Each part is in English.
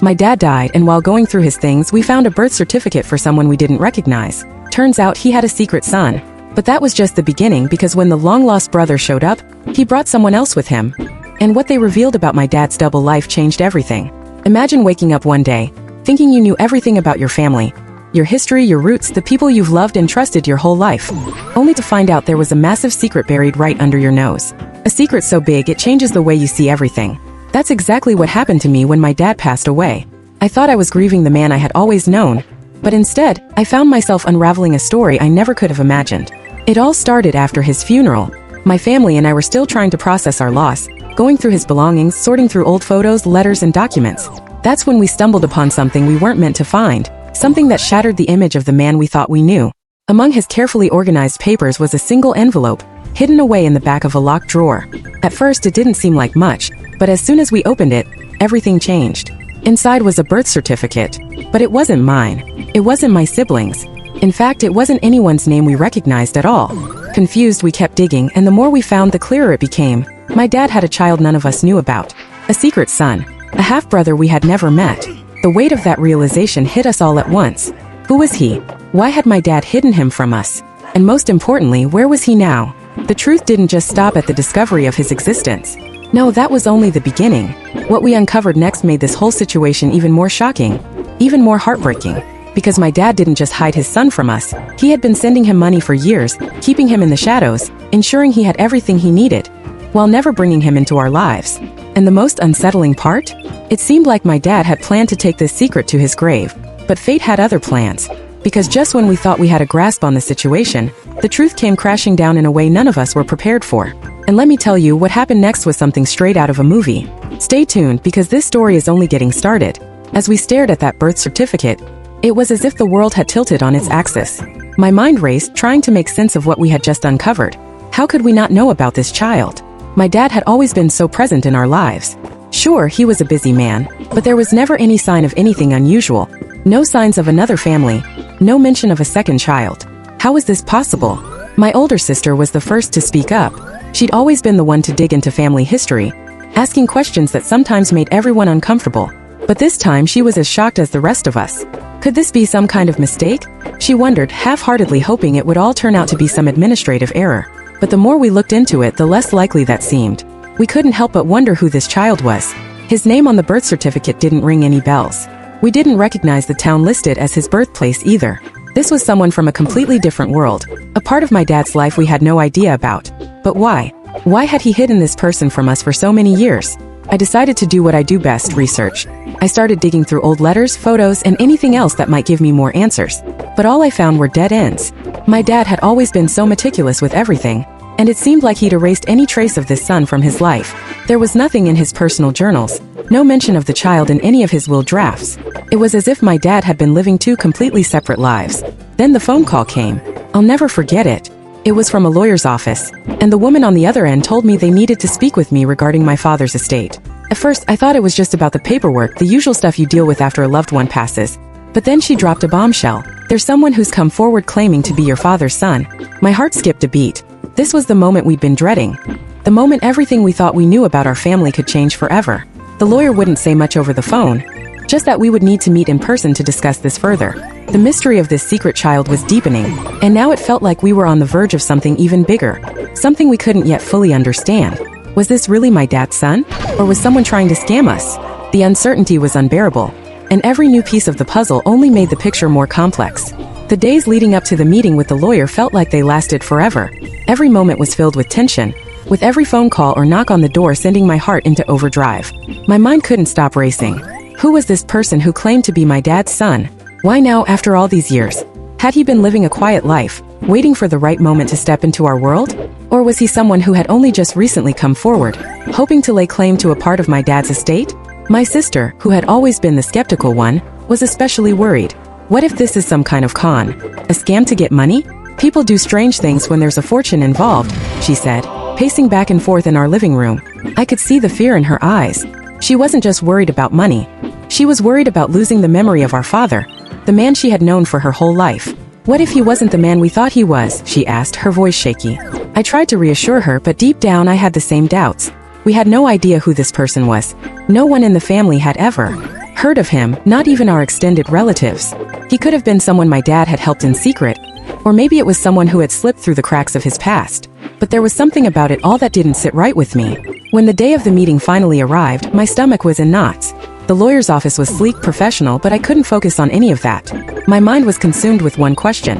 My dad died, and while going through his things, we found a birth certificate for someone we didn't recognize. Turns out he had a secret son. But that was just the beginning, because when the long-lost brother showed up, he brought someone else with him. And what they revealed about my dad's double life changed everything. Imagine waking up one day, thinking you knew everything about your family, your history, your roots, the people you've loved and trusted your whole life, only to find out there was a massive secret buried right under your nose. A secret so big it changes the way you see everything. That's exactly what happened to me when my dad passed away. I thought I was grieving the man I had always known, but instead, I found myself unraveling a story I never could have imagined. It all started after his funeral. My family and I were still trying to process our loss, going through his belongings, sorting through old photos, letters, and documents. That's when we stumbled upon something we weren't meant to find, something that shattered the image of the man we thought we knew. Among his carefully organized papers was a single envelope, hidden away in the back of a locked drawer. At first it didn't seem like much, but as soon as we opened it, everything changed. Inside was a birth certificate, but it wasn't mine. It wasn't my siblings. In fact, it wasn't anyone's name we recognized at all. Confused, we kept digging, and the more we found, the clearer it became. My dad had a child none of us knew about. A secret son. A half-brother we had never met. The weight of that realization hit us all at once. Who was he? Why had my dad hidden him from us? And most importantly, where was he now? The truth didn't just stop at the discovery of his existence. No, that was only the beginning. What we uncovered next made this whole situation even more shocking, even more heartbreaking. Because my dad didn't just hide his son from us, he had been sending him money for years, keeping him in the shadows, ensuring he had everything he needed, while never bringing him into our lives. And the most unsettling part? It seemed like my dad had planned to take this secret to his grave, but fate had other plans. Because just when we thought we had a grasp on the situation, the truth came crashing down in a way none of us were prepared for. And let me tell you, what happened next was something straight out of a movie. Stay tuned, because this story is only getting started. As we stared at that birth certificate, it was as if the world had tilted on its axis. My mind raced, trying to make sense of what we had just uncovered. How could we not know about this child? My dad had always been so present in our lives. Sure, he was a busy man, but there was never any sign of anything unusual. No signs of another family. No mention of a second child. How was this possible? My older sister was the first to speak up. She'd always been the one to dig into family history, asking questions that sometimes made everyone uncomfortable. But this time she was as shocked as the rest of us. Could this be some kind of mistake? She wondered, half-heartedly hoping it would all turn out to be some administrative error. But the more we looked into it, the less likely that seemed. We couldn't help but wonder who this child was. His name on the birth certificate didn't ring any bells. We didn't recognize the town listed as his birthplace either. This was someone from a completely different world, a part of my dad's life we had no idea about. But why? Why had he hidden this person from us for so many years? I decided to do what I do best, research. I started digging through old letters, photos, and anything else that might give me more answers. But all I found were dead ends. My dad had always been so meticulous with everything, and it seemed like he'd erased any trace of this son from his life. There was nothing in his personal journals, no mention of the child in any of his will drafts. It was as if my dad had been living two completely separate lives. Then the phone call came. I'll never forget it. It was from a lawyer's office, and the woman on the other end told me they needed to speak with me regarding my father's estate. At first, I thought it was just about the paperwork, the usual stuff you deal with after a loved one passes. But then she dropped a bombshell. There's someone who's come forward claiming to be your father's son. My heart skipped a beat. This was the moment we'd been dreading. The moment everything we thought we knew about our family could change forever. The lawyer wouldn't say much over the phone, just that we would need to meet in person to discuss this further. The mystery of this secret child was deepening, and now it felt like we were on the verge of something even bigger, something we couldn't yet fully understand. Was this really my dad's son? Or was someone trying to scam us? The uncertainty was unbearable, and every new piece of the puzzle only made the picture more complex. The days leading up to the meeting with the lawyer felt like they lasted forever. Every moment was filled with tension, with every phone call or knock on the door sending my heart into overdrive. My mind couldn't stop racing. Who was this person who claimed to be my dad's son? Why now, after all these years? Had he been living a quiet life, waiting for the right moment to step into our world? Or was he someone who had only just recently come forward, hoping to lay claim to a part of my dad's estate? My sister, who had always been the skeptical one, was especially worried. What if this is some kind of con? A scam to get money? People do strange things when there's a fortune involved, she said, pacing back and forth in our living room. I could see the fear in her eyes. She wasn't just worried about money. She was worried about losing the memory of our father, the man she had known for her whole life. What if he wasn't the man we thought he was? She asked, her voice shaky. I tried to reassure her, but deep down I had the same doubts. We had no idea who this person was. No one in the family had ever heard of him, not even our extended relatives. He could have been someone my dad had helped in secret, or maybe it was someone who had slipped through the cracks of his past. But there was something about it all that didn't sit right with me. When the day of the meeting finally arrived, my stomach was in knots. The lawyer's office was sleek, professional, but I couldn't focus on any of that. My mind was consumed with one question.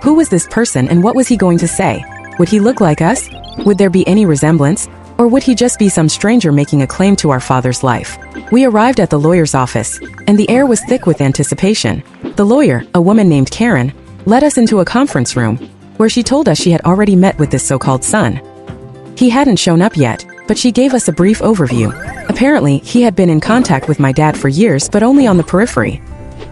Who was this person and what was he going to say? Would he look like us? Would there be any resemblance? Or would he just be some stranger making a claim to our father's life? We arrived at the lawyer's office, and the air was thick with anticipation. The lawyer, a woman named Karen, led us into a conference room, where she told us she had already met with this so-called son. He hadn't shown up yet, but she gave us a brief overview. Apparently, he had been in contact with my dad for years, but only on the periphery.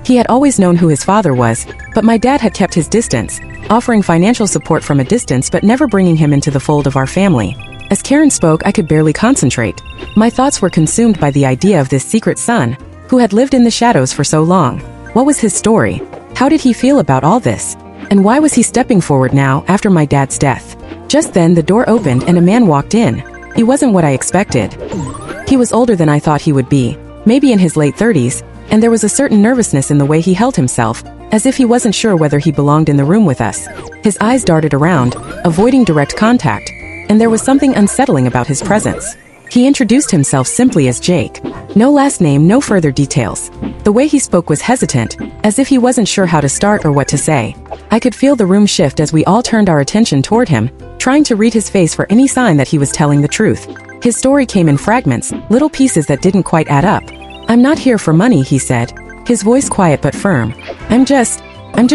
He had always known who his father was, but my dad had kept his distance, offering financial support from a distance but never bringing him into the fold of our family. As Karen spoke, I could barely concentrate. My thoughts were consumed by the idea of this secret son, who had lived in the shadows for so long. What was his story? How did he feel about all this? And why was he stepping forward now, after my dad's death? Just then, the door opened and a man walked in. He wasn't what I expected. He was older than I thought he would be, maybe in his late 30s, and there was a certain nervousness in the way he held himself, as if he wasn't sure whether he belonged in the room with us. His eyes darted around, avoiding direct contact, and there was something unsettling about his presence. He introduced himself simply as Jake. No last name, no further details. The way he spoke was hesitant, as if he wasn't sure how to start or what to say. I could feel the room shift as we all turned our attention toward him, trying to read his face for any sign that he was telling the truth. His story came in fragments, little pieces that didn't quite add up. "I'm not here for money," he said, his voice quiet but firm. I'm just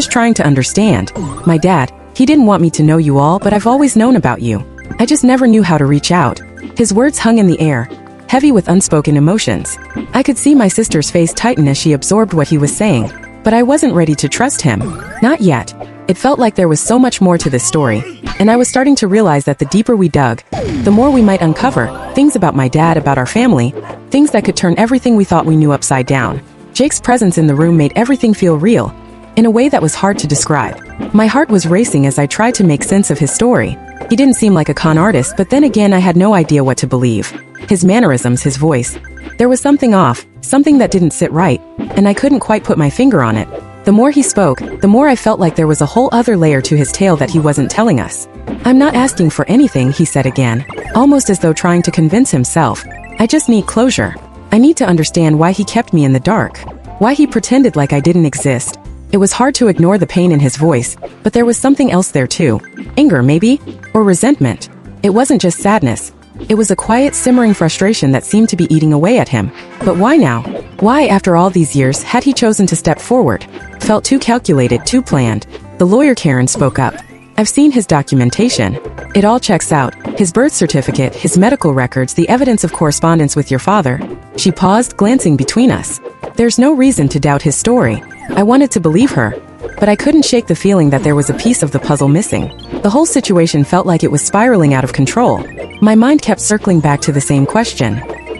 trying to understand. My dad, he didn't want me to know you all, but I've always known about you. I just never knew how to reach out." His words hung in the air, heavy with unspoken emotions. I could see my sister's face tighten as she absorbed what he was saying, but I wasn't ready to trust him. Not yet. It felt like there was so much more to this story, and I was starting to realize that the deeper we dug, the more we might uncover, things about my dad, about our family, things that could turn everything we thought we knew upside down. Jake's presence in the room made everything feel real, in a way that was hard to describe. My heart was racing as I tried to make sense of his story. He didn't seem like a con artist, but then again I had no idea what to believe. His mannerisms, his voice. There was something off, something that didn't sit right, and I couldn't quite put my finger on it. The more he spoke, the more I felt like there was a whole other layer to his tale that he wasn't telling us. "I'm not asking for anything," he said again, almost as though trying to convince himself. "I just need closure. I need to understand why he kept me in the dark. Why he pretended like I didn't exist." It was hard to ignore the pain in his voice, but there was something else there too. Anger, maybe? Or resentment. It wasn't just sadness. It was a quiet, simmering frustration that seemed to be eating away at him. But why now? Why, after all these years, had he chosen to step forward? Felt too calculated, too planned. The lawyer Karen spoke up. "I've seen his documentation. It all checks out. His birth certificate, his medical records, the evidence of correspondence with your father." She paused, glancing between us. There's no reason to doubt his story. I wanted to believe her, but I couldn't shake the feeling that there was a piece of the puzzle missing. The whole situation felt like it was spiraling out of control. My mind kept circling back to the same question.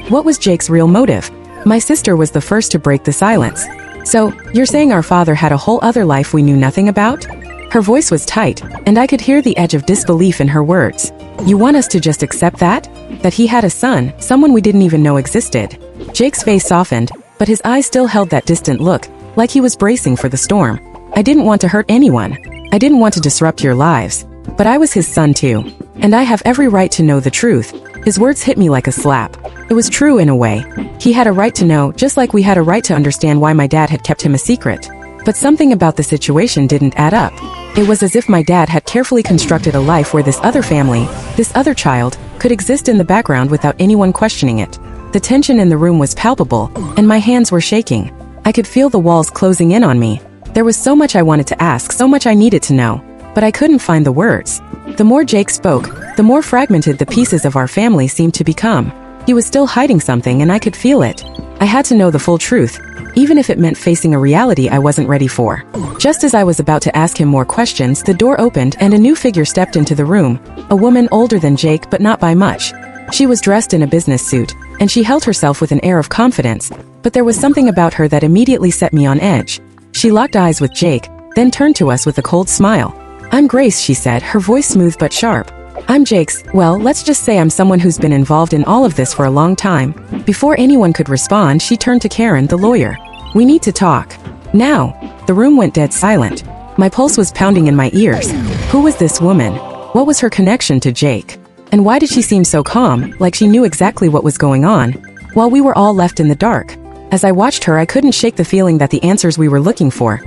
What was Jake's real motive? My sister was the first to break the silence. "So, you're saying our father had a whole other life we knew nothing about?" Her voice was tight, and I could hear the edge of disbelief in her words. "You want us to just accept that? That he had a son, someone we didn't even know existed?" Jake's face softened, but his eyes still held that distant look, like he was bracing for the storm. "I didn't want to hurt anyone. I didn't want to disrupt your lives. But I was his son too. And I have every right to know the truth." His words hit me like a slap. It was true in a way. He had a right to know, just like we had a right to understand why my dad had kept him a secret. But something about the situation didn't add up. It was as if my dad had carefully constructed a life where this other family, this other child, could exist in the background without anyone questioning it. The tension in the room was palpable, and my hands were shaking. I could feel the walls closing in on me. There was so much I wanted to ask, so much I needed to know, but I couldn't find the words. The more Jake spoke, the more fragmented the pieces of our family seemed to become. He was still hiding something, and I could feel it. I had to know the full truth, even if it meant facing a reality I wasn't ready for. Just as I was about to ask him more questions, the door opened and a new figure stepped into the room, a woman older than Jake but not by much. She was dressed in a business suit, and she held herself with an air of confidence, but there was something about her that immediately set me on edge. She locked eyes with Jake, then turned to us with a cold smile. "I'm Grace," she said, her voice smooth but sharp. I'm Jake's. Well, let's just say I'm someone who's been involved in all of this for a long time. Before anyone could respond, she turned to Karen, the lawyer. We need to talk. Now. The room went dead silent. My pulse was pounding in my ears. Who was this woman? What was her connection to Jake? And why did she seem so calm, like she knew exactly what was going on, while we were all left in the dark? As I watched her, I couldn't shake the feeling that the answers we were looking for,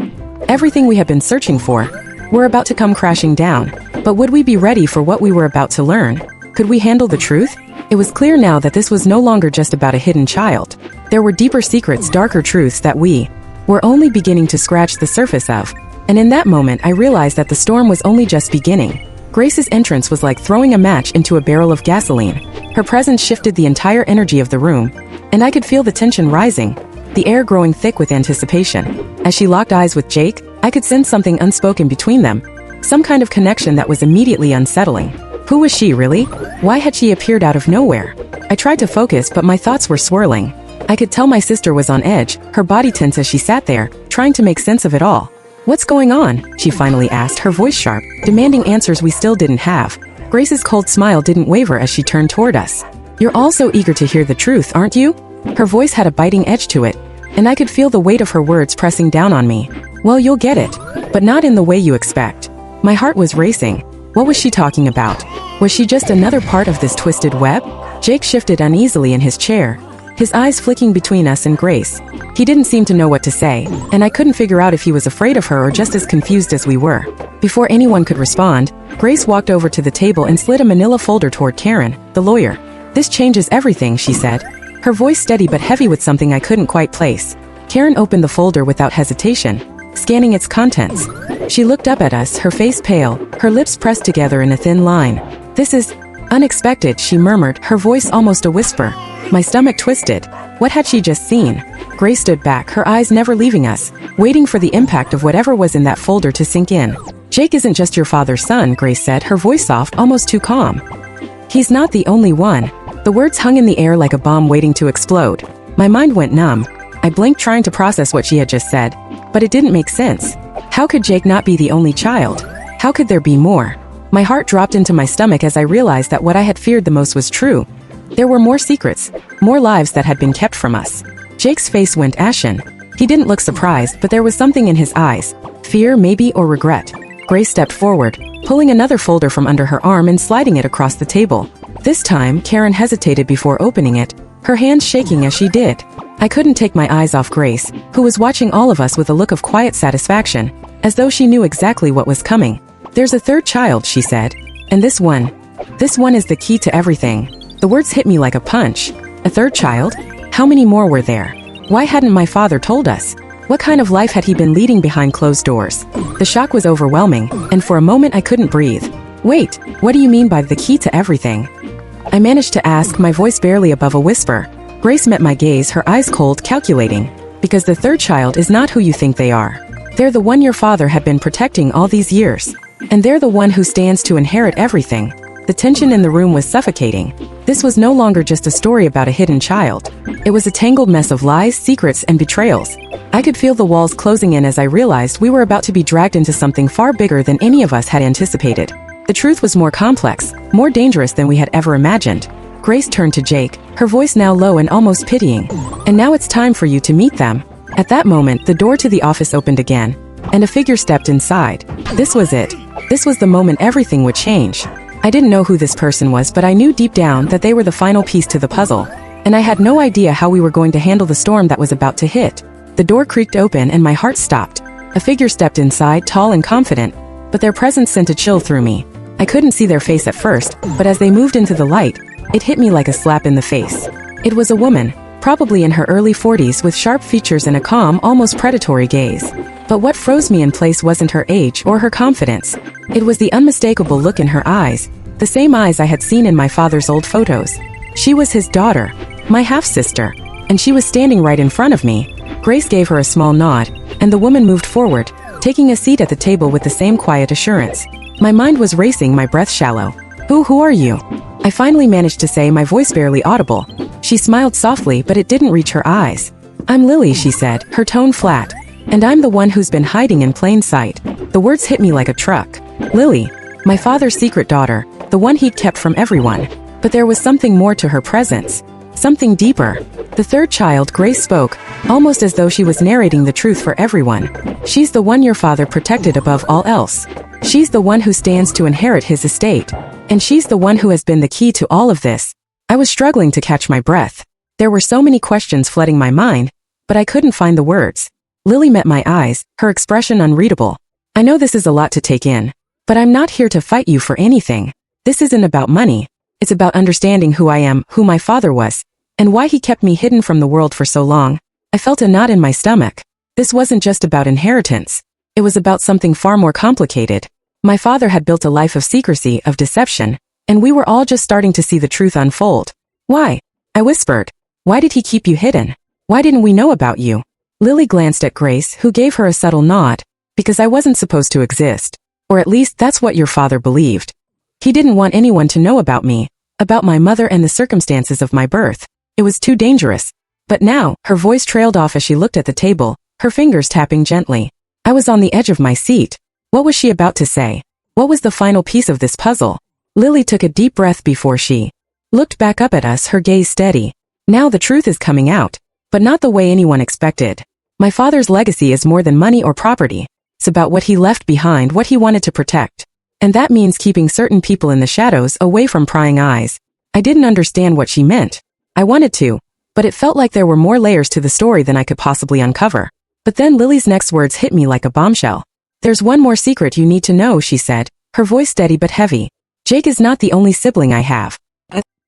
everything we had been searching for, were about to come crashing down. But would we be ready for what we were about to learn? Could we handle the truth? It was clear now that this was no longer just about a hidden child. There were deeper secrets, darker truths that we were only beginning to scratch the surface of. And in that moment, I realized that the storm was only just beginning. Grace's entrance was like throwing a match into a barrel of gasoline. Her presence shifted the entire energy of the room, and I could feel the tension rising, the air growing thick with anticipation. As she locked eyes with Jake, I could sense something unspoken between them, some kind of connection that was immediately unsettling. Who was she, really? Why had she appeared out of nowhere? I tried to focus, but my thoughts were swirling. I could tell my sister was on edge, her body tense as she sat there, trying to make sense of it all. What's going on? She finally asked, her voice sharp, demanding answers we still didn't have. Grace's cold smile didn't waver as she turned toward us. You're all so eager to hear the truth, aren't you? Her voice had a biting edge to it, and I could feel the weight of her words pressing down on me. Well, you'll get it, but not in the way you expect. My heart was racing. What was she talking about? Was she just another part of this twisted web? Jake shifted uneasily in his chair, his eyes flicking between us and Grace. He didn't seem to know what to say, and I couldn't figure out if he was afraid of her or just as confused as we were. Before anyone could respond, Grace walked over to the table and slid a manila folder toward Karen, the lawyer. This changes everything, she said, her voice steady but heavy with something I couldn't quite place. Karen opened the folder without hesitation, scanning its contents. She looked up at us, her face pale, her lips pressed together in a thin line. This is unexpected, she murmured, her voice almost a whisper. My stomach twisted. What had she just seen? Grace stood back, her eyes never leaving us, waiting for the impact of whatever was in that folder to sink in. Jake isn't just your father's son, Grace said, her voice soft, almost too calm. He's not the only one. The words hung in the air like a bomb waiting to explode. My mind went numb. I blinked trying to process what she had just said, but it didn't make sense. How could Jake not be the only child? How could there be more? My heart dropped into my stomach as I realized that what I had feared the most was true. There were more secrets, more lives that had been kept from us. Jake's face went ashen. He didn't look surprised, but there was something in his eyes. Fear, maybe, or regret. Grace stepped forward, pulling another folder from under her arm and sliding it across the table. This time, Karen hesitated before opening it, her hands shaking as she did. I couldn't take my eyes off Grace, who was watching all of us with a look of quiet satisfaction, as though she knew exactly what was coming. There's a third child, she said. And this one is the key to everything. The words hit me like a punch. A third child? How many more were there? Why hadn't my father told us? What kind of life had he been leading behind closed doors? The shock was overwhelming, and for a moment I couldn't breathe. Wait, what do you mean by the key to everything? I managed to ask, my voice barely above a whisper. Grace met my gaze, her eyes cold, calculating. Because the third child is not who you think they are. They're the one your father had been protecting all these years. And they're the one who stands to inherit everything. The tension in the room was suffocating. This was no longer just a story about a hidden child. It was a tangled mess of lies, secrets, and betrayals. I could feel the walls closing in as I realized we were about to be dragged into something far bigger than any of us had anticipated. The truth was more complex, more dangerous than we had ever imagined. Grace turned to Jake, her voice now low and almost pitying. And now it's time for you to meet them. At that moment, the door to the office opened again, and a figure stepped inside. This was it. This was the moment everything would change. I didn't know who this person was, but I knew deep down that they were the final piece to the puzzle. And I had no idea how we were going to handle the storm that was about to hit. The door creaked open and my heart stopped. A figure stepped inside, tall and confident, but their presence sent a chill through me. I couldn't see their face at first, but as they moved into the light, it hit me like a slap in the face. It was a woman, probably in her early 40s with sharp features and a calm, almost predatory gaze. But what froze me in place wasn't her age or her confidence. It was the unmistakable look in her eyes, the same eyes I had seen in my father's old photos. She was his daughter, my half-sister, and she was standing right in front of me. Grace gave her a small nod, and the woman moved forward, taking a seat at the table with the same quiet assurance. My mind was racing, my breath shallow. Who are you? I finally managed to say, my voice barely audible. She smiled softly, but it didn't reach her eyes. I'm Lily, she said, her tone flat. And I'm the one who's been hiding in plain sight. The words hit me like a truck. Lily, my father's secret daughter, the one he'd kept from everyone. But there was something more to her presence. Something deeper. The third child, Grace, spoke, almost as though she was narrating the truth for everyone. She's the one your father protected above all else. She's the one who stands to inherit his estate. And she's the one who has been the key to all of this. I was struggling to catch my breath. There were so many questions flooding my mind, but I couldn't find the words. Lily met my eyes, her expression unreadable. I know this is a lot to take in, but I'm not here to fight you for anything. This isn't about money. It's about understanding who I am, who my father was, and why he kept me hidden from the world for so long. I felt a knot in my stomach. This wasn't just about inheritance. It was about something far more complicated. My father had built a life of secrecy, of deception, and we were all just starting to see the truth unfold. Why? I whispered. Why did he keep you hidden? Why didn't we know about you? Lily glanced at Grace, who gave her a subtle nod. Because I wasn't supposed to exist. Or at least that's what your father believed. He didn't want anyone to know about me, about my mother and the circumstances of my birth. It was too dangerous. But now, her voice trailed off as she looked at the table, her fingers tapping gently. I was on the edge of my seat. What was she about to say? What was the final piece of this puzzle? Lily took a deep breath before she looked back up at us, her gaze steady. Now the truth is coming out, but not the way anyone expected. My father's legacy is more than money or property. It's about what he left behind, what he wanted to protect. And that means keeping certain people in the shadows away from prying eyes. I didn't understand what she meant. I wanted to, but it felt like there were more layers to the story than I could possibly uncover. But then Lily's next words hit me like a bombshell. There's one more secret you need to know, she said, her voice steady but heavy. Jake is not the only sibling I have.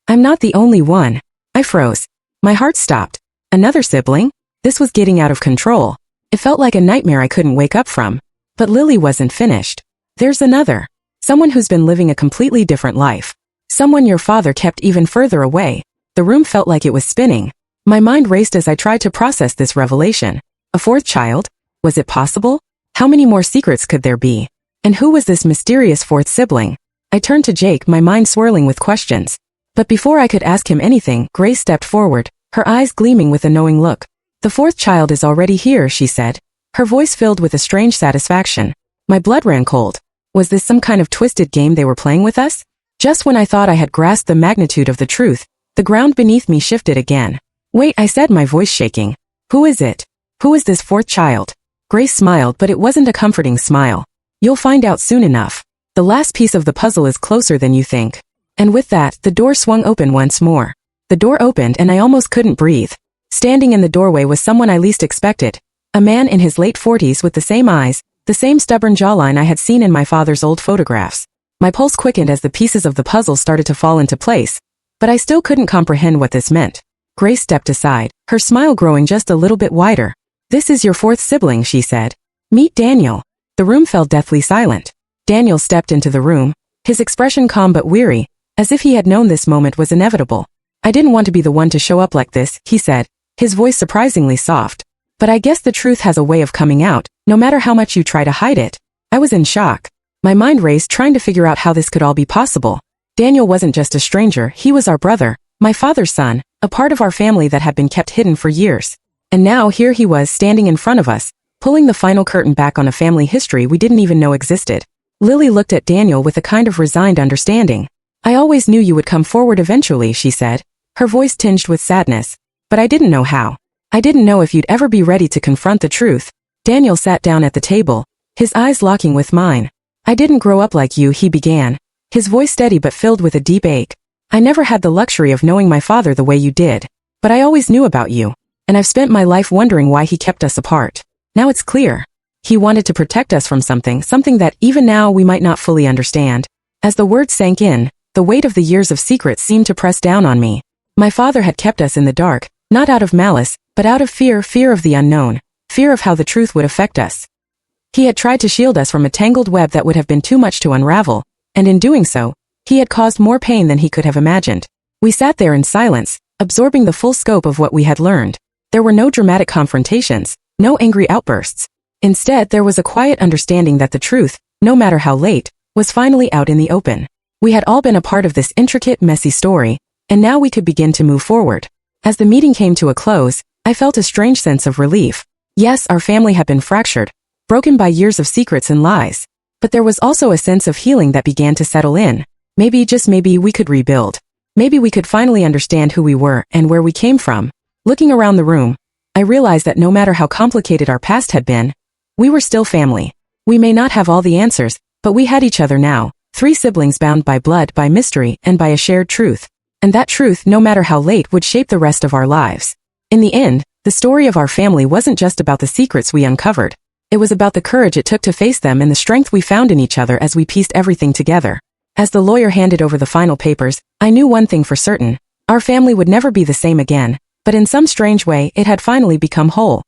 I'm not the only one. I froze. My heart stopped. Another sibling? This was getting out of control. It felt like a nightmare I couldn't wake up from. But Lily wasn't finished. There's another. Someone who's been living a completely different life. Someone your father kept even further away. The room felt like it was spinning. My mind raced as I tried to process this revelation. A fourth child? Was it possible? How many more secrets could there be? And who was this mysterious fourth sibling? I turned to Jake, my mind swirling with questions. But before I could ask him anything, Grace stepped forward, her eyes gleaming with a knowing look. The fourth child is already here, she said, her voice filled with a strange satisfaction. My blood ran cold. Was this some kind of twisted game they were playing with us? Just when I thought I had grasped the magnitude of the truth, the ground beneath me shifted again. Wait, I said, my voice shaking. Who is it? Who is this fourth child? Grace smiled, but it wasn't a comforting smile. You'll find out soon enough. The last piece of the puzzle is closer than you think. And with that, the door swung open once more. The door opened and I almost couldn't breathe. Standing in the doorway was someone I least expected. A man in his late 40s with the same eyes, the same stubborn jawline I had seen in my father's old photographs. My pulse quickened as the pieces of the puzzle started to fall into place, but I still couldn't comprehend what this meant. Grace stepped aside, her smile growing just a little bit wider. This is your fourth sibling, she said. Meet Daniel. The room fell deathly silent. Daniel stepped into the room, his expression calm but weary, as if he had known this moment was inevitable. I didn't want to be the one to show up like this, he said, his voice surprisingly soft. But I guess the truth has a way of coming out, no matter how much you try to hide it. I was in shock. My mind raced trying to figure out how this could all be possible. Daniel wasn't just a stranger, he was our brother, my father's son, a part of our family that had been kept hidden for years. And now here he was standing in front of us, pulling the final curtain back on a family history we didn't even know existed. Lily looked at Daniel with a kind of resigned understanding. I always knew you would come forward eventually, she said, her voice tinged with sadness. But I didn't know how. I didn't know if you'd ever be ready to confront the truth. Daniel sat down at the table, his eyes locking with mine. I didn't grow up like you, he began, his voice steady but filled with a deep ache. I never had the luxury of knowing my father the way you did. But I always knew about you. And I've spent my life wondering why he kept us apart. Now it's clear. He wanted to protect us from something that even now we might not fully understand. As the words sank in, the weight of the years of secrets seemed to press down on me. My father had kept us in the dark, not out of malice, but out of fear of the unknown, fear of how the truth would affect us. He had tried to shield us from a tangled web that would have been too much to unravel, and in doing so, he had caused more pain than he could have imagined. We sat there in silence, absorbing the full scope of what we had learned. There were no dramatic confrontations, no angry outbursts. Instead, there was a quiet understanding that the truth, no matter how late, was finally out in the open. We had all been a part of this intricate, messy story, and now we could begin to move forward. As the meeting came to a close, I felt a strange sense of relief. Yes, our family had been fractured, broken by years of secrets and lies. But there was also a sense of healing that began to settle in. Maybe, just maybe, we could rebuild. Maybe we could finally understand who we were and where we came from. Looking around the room, I realized that no matter how complicated our past had been, we were still family. We may not have all the answers, but we had each other now, 3 siblings bound by blood, by mystery, and by a shared truth. And that truth, no matter how late, would shape the rest of our lives. In the end, the story of our family wasn't just about the secrets we uncovered. It was about the courage it took to face them and the strength we found in each other as we pieced everything together. As the lawyer handed over the final papers, I knew one thing for certain. Our family would never be the same again, but in some strange way, it had finally become whole.